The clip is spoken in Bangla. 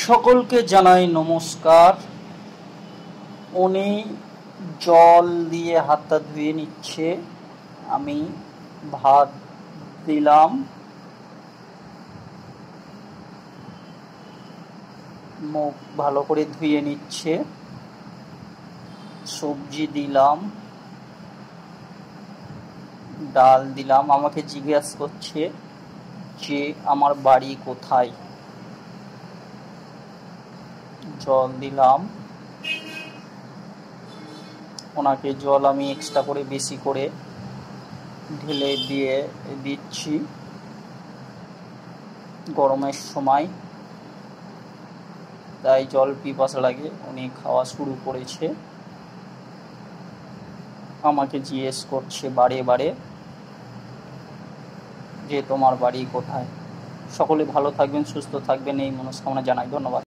সকলকে জানাই নমস্কার। উনি জল দিয়ে হাতটা ধুয়ে নিচ্ছে, আমি ভাত দিলাম, মুখ ভালো করে ধুয়ে নিচ্ছে, সবজি দিলাম, ডাল দিলাম। আমাকে জিজ্ঞেস করছে যে আমার বাড়ি কোথায়। জল দিলাম, ওনাকে জল আমি এক্সট্রা করে বেশি করে ঢেলে দিয়ে দিচ্ছি গরমের সময়, তাই জল পিপাসা লাগে। উনি খাওয়া শুরু করেছে, আমাকে জিজ্ঞেস করছে বারে বারে যে তোমার বাড়ি কোথায়। সকলে ভালো থাকবেন, সুস্থ থাকবেন, এই মনস্কামনা জানাই। ধন্যবাদ।